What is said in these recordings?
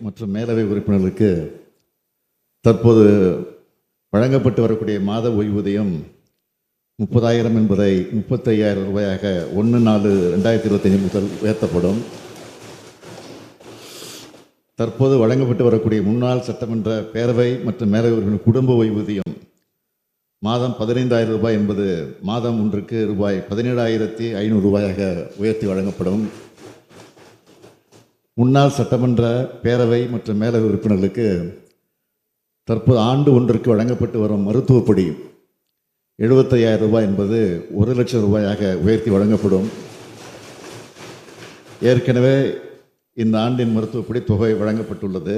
மற்றும் மேலவை உறுப்பினர்களுக்கு தற்போது வழங்கப்பட்டு வரக்கூடிய மாத ஓய்வூதியம் 30,000 என்பதை 35,000 ரூபாயாக 1/4/2025 முதல் உயர்த்தப்படும். தற்போது வழங்கப்பட்டு வரக்கூடிய முன்னாள் சட்டமன்ற பேரவை மற்றும் மேலவை உறுப்பினர் குடும்ப ஓய்வூதியம் மாதம் 15,000 ரூபாய் என்பது மாதம் ஒன்றுக்கு ரூபாய் 17,500 ரூபாயாக உயர்த்தி வழங்கப்படும். முன்னாள் சட்டமன்ற பேரவை மற்றும் மேலவை உறுப்பினர்களுக்கு தற்போது ஆண்டு ஒன்றிற்கு வழங்கப்பட்டு வரும் மருத்துவப்படி 75,000 ரூபாய் என்பது 1,00,000 ரூபாயாக உயர்த்தி வழங்கப்படும். ஏற்கனவே இந்த ஆண்டின் மருத்துவப்படி தொகை வழங்கப்பட்டுள்ளது.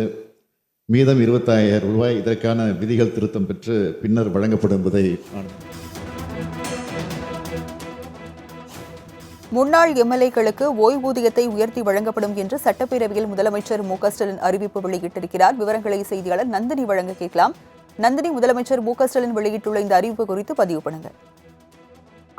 மீதம் 25,000 ரூபாய் இதற்கான விதிகள் திருத்தம் பெற்று பின்னர் வழங்கப்படும் என்பதை முன்னாள் எம்எல்ஏக்களுக்கு ஓய்வூதியத்தை உயர்த்தி வழங்கப்படும் என்று சட்டப்பேரவையில் முதலமைச்சர் மு.க.ஸ்டாலின் அறிவிப்பு வெளியிட்டிருக்கிறார். விவரங்களை செய்தியாளர் நந்தினி வழங்க கேட்கலாம். நந்தினி, முதலமைச்சர் மு.க.ஸ்டாலின் வெளியிட்டுள்ள இந்த அறிவிப்பு குறித்து பதிவு பண்ணுங்க.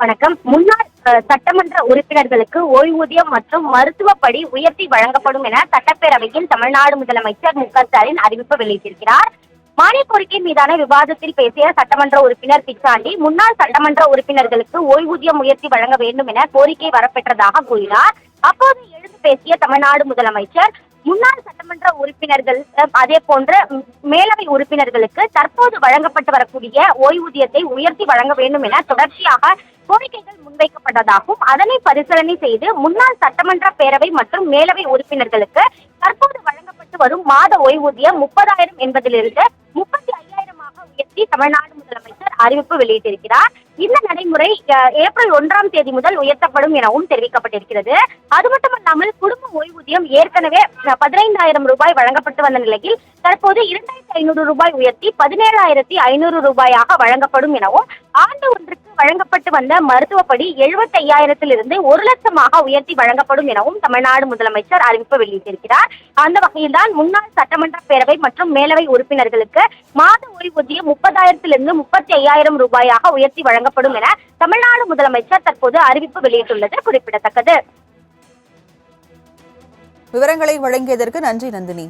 வணக்கம். முன்னாள் சட்டமன்ற உறுப்பினர்களுக்கு ஓய்வூதியம் மற்றும் மருத்துவப்படி உயர்த்தி வழங்கப்படும் என சட்டப்பேரவையில் தமிழ்நாடு முதலமைச்சர் மு.க.ஸ்டாலின் அறிவிப்பு வெளியிட்டிருக்கிறார். மானிய கோரிக்கை மீதான விவாதத்தில் பேசிய சட்டமன்ற உறுப்பினர் பிச்சாண்டி, முன்னாள் சட்டமன்ற உறுப்பினர்களுக்கு ஓய்வூதியம் உயர்த்தி வழங்க வேண்டும் என கோரிக்கை வரப்பெற்றதாக கூறினார். அப்போது எழுந்து பேசிய தமிழ்நாடு முதலமைச்சர், முன்னாள் சட்டமன்ற உறுப்பினர்கள் அதே போன்ற மேலவை உறுப்பினர்களுக்கு தற்போது வழங்கப்பட்டு வரக்கூடிய ஓய்வூதியத்தை உயர்த்தி வழங்க வேண்டும் என தொடர்ச்சியாக கோரிக்கைகள் முன்வைக்கப்பட்டதாகவும், அதனை பரிசீலனை செய்து முன்னாள் சட்டமன்ற பேரவை மற்றும் மேலவை உறுப்பினர்களுக்கு தற்போது வழங்கப்பட்டு வரும் மாத ஓய்வூதியம் 30,000 என்பதிலிருந்து 35,000 உயர்த்தி தமிழ்நாடு முதலமைச்சர் அறிவிப்பு வெளியிட்டிருக்கிறார். இந்த நடைமுறை ஏப்ரல் 1ஆம் தேதி முதல் உயர்த்தப்படும் எனவும் தெரிவிக்கப்பட்டிருக்கிறது. அது மட்டுமல்லாமல் குடும்ப ஓய்வூதியம் ஏற்கனவே 15,000 ரூபாய் வழங்கப்பட்டு வந்த நிலையில் தற்போது 2,500 ரூபாய் உயர்த்தி 17,500 ரூபாயாக வழங்கப்படும் எனவும், ஆண்டு ஒன்றுக்கு வழங்கப்பட்டு வந்த மருத்துவப்படி 75,000 1,00,000 உயர்த்தி வழங்கப்படும் எனவும் தமிழ்நாடு முதலமைச்சர் அறிவிப்பு வெளியிட்டிருக்கிறார். அந்த வகையில்தான் முன்னாள் சட்டமன்ற பேரவை மற்றும் மேலவை உறுப்பினர்களுக்கு மாத ஓய்வூதியம் 30,000 35,000 ரூபாயாக உயர்த்தி வழங்கப்படும் என தமிழ்நாடு முதலமைச்சர் தற்போது அறிவிப்பு வெளியிட்டுள்ளது குறிப்பிடத்தக்கது. விவரங்களை வழங்கியதற்கு நன்றி நந்தினி.